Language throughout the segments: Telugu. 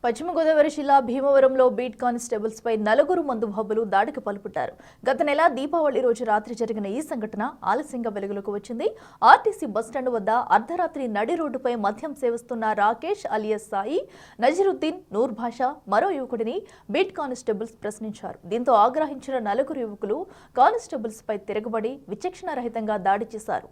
పశ్చిమ గోదావరి జిల్లా భీమవరంలో బీట్ కానిస్టేబుల్స్ పై నలుగురు మందుబాబులు దాడికి పాల్పడ్డారు. గత నెల దీపావళి రోజు రాత్రి జరిగిన ఈ సంఘటన ఆలస్యంగా వెలుగులోకి వచ్చింది. ఆర్టీసీ బస్టాండ్ వద్ద అర్ధరాత్రి నడి రోడ్డుపై మద్యం సేవిస్తున్న రాకేష్ అలియాస్ సాయి, నజరుద్దీన్, నూర్ భాషా మరో యువకుడిని బీట్ కానిస్టేబుల్స్ ప్రశ్నించారు. దీంతో ఆగ్రహించిన నలుగురు యువకులు కానిస్టేబుల్స్ పై తిరగబడి విచక్షణారహితంగా దాడి చేశారు.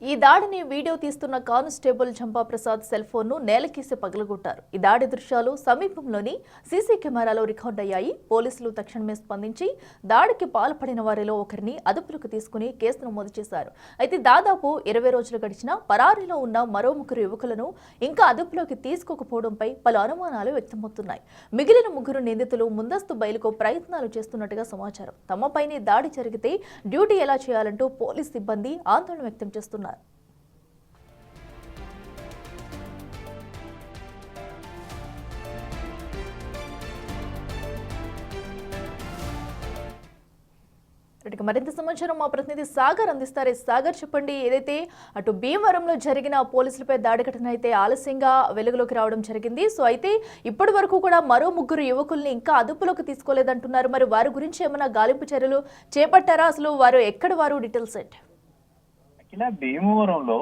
ఈ దాడిని వీడియో తీస్తున్న కానిస్టేబుల్ చంపాప్రసాద్ సెల్ ఫోన్ను నేలకేసి పగలగొట్టారు. ఈ దాడి దృశ్యాలు సమీపంలోని సీసీ కెమెరాలో రికార్డయ్యాయి. పోలీసులు తక్షణమే స్పందించి దాడికి పాల్పడిన వారిలో ఒకరిని అదుపులోకి తీసుకుని కేసు నమోదు చేశారు. అయితే దాదాపు 20 రోజులు గడిచినా పరారీలో ఉన్న మరో ముగ్గురు యువకులను ఇంకా అదుపులోకి తీసుకోకపోవడంపై పలు అనుమానాలు వ్యక్తమవుతున్నాయి. మిగిలిన ముగ్గురు నిందితులు ముందస్తు బయలుకు ప్రయత్నాలు చేస్తున్నట్టుగా సమాచారం. తమపైనే దాడి జరిగితే డ్యూటీ ఎలా చేయాలంటూ పోలీస్ సిబ్బంది ఆందోళన వ్యక్తం చేస్తున్నారు. మరింత సమాచారం మా ప్రతినిధి సాగర్ అందిస్తారు. సాగర్, చెప్పండి, ఏదైతే అటు భీమవరంలో జరిగిన పోలీసులపై దాడి ఘటన అయితే ఆలస్యంగా వెలుగులోకి రావడం జరిగింది. సో అయితే ఇప్పటి వరకు కూడా మరో ముగ్గురు యువకుల్ని ఇంకా అదుపులోకి తీసుకోలేదంటున్నారు. మరి వారి గురించి ఏమైనా గాలింపు చర్యలు చేపట్టారా? అసలు వారు ఎక్కడ డీటెయిల్స్ ఏంటి? ఇలా భీమవరంలో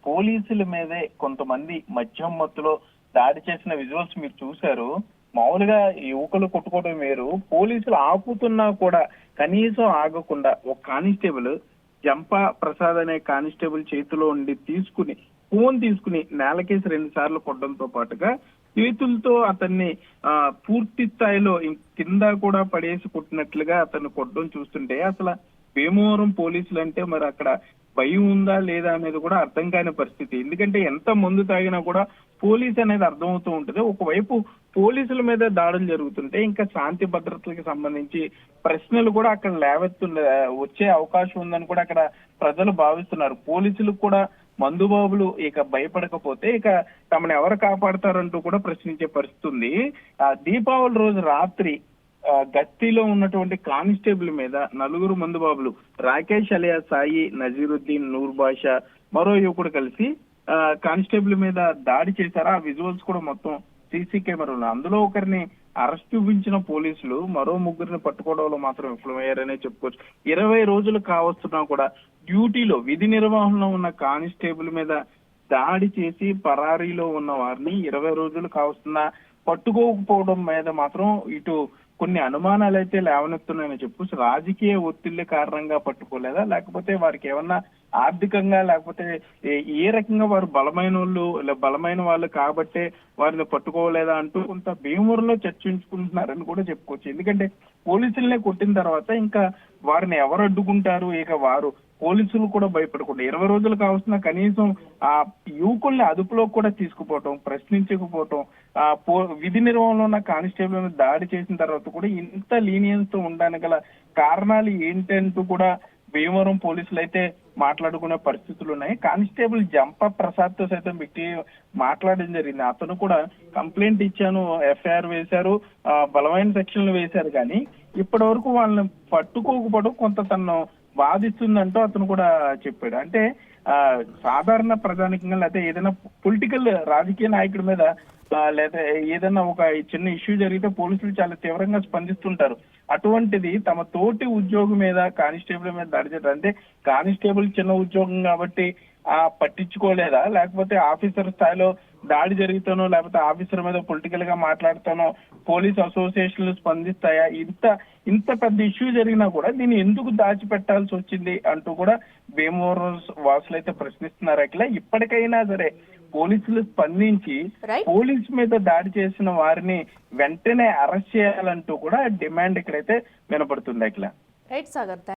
పోలీసుల మీదే కొంతమంది మద్యం మత్తులో దాడి చేసిన విజువల్స్ మీరు చూశారు. మామూలుగా యువకులు కొట్టుకోవడం వేరు, పోలీసులు ఆపుతున్నా కూడా కనీసం ఆగకుండా ఒక కానిస్టేబుల్ జంపా ప్రసాద్ అనే కానిస్టేబుల్ చేతిలో ఉండి ఫోన్ తీసుకుని నేలకేసి 2 సార్లు కొట్టడంతో పాటుగా చేతులతో అతన్ని పూర్తి స్థాయిలో కింద కూడా పడేసి కొట్టినట్లుగా అతన్ని కొట్టడం చూస్తుంటే అసలు భీమవరం పోలీసులు అంటే మరి అక్కడ భయం ఉందా లేదా అనేది కూడా అర్థం కాని పరిస్థితి. ఎందుకంటే ఎంత మందు తాగినా కూడా పోలీస్ అనేది అర్థమవుతూ ఉంటుంది. ఒకవైపు పోలీసుల మీద దాడులు జరుగుతుంటే ఇంకా శాంతి భద్రతలకు సంబంధించి ప్రశ్నలు కూడా అక్కడ వచ్చే అవకాశం ఉందని కూడా అక్కడ ప్రజలు భావిస్తున్నారు. పోలీసులకు కూడా మందుబాబులు ఇక భయపడకపోతే ఇక తమను ఎవరు కాపాడతారంటూ కూడా ప్రశ్నించే పరిస్థితి ఉంది. దీపావళి రోజు రాత్రి గస్తీలో ఉన్నటువంటి కానిస్టేబుల్ మీద నలుగురు మందుబాబులు రాకేష్ అలియాస్ సాయి, నజరుద్దీన్, నూర్ భాషా మరో యువకుడు కలిసి కానిస్టేబుల్ మీద దాడి చేశారు. ఆ విజువల్స్ కూడా మొత్తం సీసీ కెమెరాలు. అందులో ఒకరిని అరెస్ట్ చూపించిన పోలీసులు మరో ముగ్గురిని పట్టుకోవడంలో మాత్రం విఫలమయ్యారనే చెప్పుకోవచ్చు. 20 రోజులు కావస్తున్నా కూడా డ్యూటీలో విధి నిర్వహణలో ఉన్న కానిస్టేబుల్ మీద దాడి చేసి పరారీలో ఉన్న వారిని 20 రోజులు కావస్తున్నా పట్టుకోకపోవడం మీద మాత్రం ఇటు కొన్ని అనుమానాలు అయితే లేవనెత్తున్నాయని చెప్పొచ్చు. రాజకీయ ఒత్తిళ్ల కారణంగా పట్టుకోలేదా, లేకపోతే వారికి ఏమన్నా ఆర్థికంగా లేకపోతే ఏ రకంగా వారు బలమైన వాళ్ళు కాబట్టే వారిని పట్టుకోలేదా అంటూ కొంత భీమవరంలో చర్చించుకుంటున్నారని కూడా చెప్పుకోవచ్చు. ఎందుకంటే పోలీసులనే కొట్టిన తర్వాత ఇంకా వారిని ఎవరు అడ్డుకుంటారు? ఇక వారు పోలీసులు కూడా భయపడకుండా 20 రోజులు కావస్తున్నా కనీసం ఆ యువకుల్ని అదుపులో కూడా తీసుకుపోవటం, ప్రశ్నించకపోవటం, విధి నిర్వహణలో ఉన్న కానిస్టేబుల్ దాడి చేసిన తర్వాత కూడా ఇంత లీనియన్స్ తో ఉండడానికి గల కారణాలు ఏంటంటూ కూడా భీమవరం పోలీసులు అయితే మాట్లాడుకునే పరిస్థితులు ఉన్నాయి. కానిస్టేబుల్ జంపా ప్రసాద్ తో సైతం పెట్టి మాట్లాడడం జరిగింది. అతను కూడా కంప్లైంట్ ఇచ్చాను, ఎఫ్ఐఆర్ వేశారు, బలమైన సెక్షన్లు వేశారు, కానీ ఇప్పటి వరకు వాళ్ళని పట్టుకోకపోవడం కొంత తను బాధిస్తుందంటూ అతను కూడా చెప్పాడు. అంటే సాధారణ ప్రజానికంగా లేదా ఏదైనా పొలిటికల్ రాజకీయ నాయకుడి మీద లేదా ఏదైనా ఒక చిన్న ఇష్యూ జరిగితే పోలీసులు చాలా తీవ్రంగా స్పందిస్తుంటారు. అటువంటిది తమ తోటి ఉద్యోగి మీద కానిస్టేబుల్ మీద దాడి చేయడం అంటే కానిస్టేబుల్ చిన్న ఉద్యోగం కాబట్టి పట్టించుకోలేదా, లేకపోతే ఆఫీసర్ స్థాయిలో దాడి జరుగుతానో లేకపోతే ఆఫీసర్ మీద పొలిటికల్ గా మాట్లాడుతానో పోలీస్ అసోసియేషన్లు స్పందిస్తాయా? ఇంత పెద్ద ఇష్యూ జరిగినా కూడా దీన్ని ఎందుకు దాచిపెట్టాల్సి వచ్చింది అంటూ కూడా భీమవరం వాసులు అయితే ప్రశ్నిస్తున్నారు. అఖిల, ఇప్పటికైనా సరే పోలీసులు స్పందించి పోలీసు మీద దాడి చేసిన వారిని వెంటనే అరెస్ట్ చేయాలంటూ కూడా డిమాండ్ ఇక్కడైతే వినపడుతుంది. అఖిల. రైట్ సాగర్.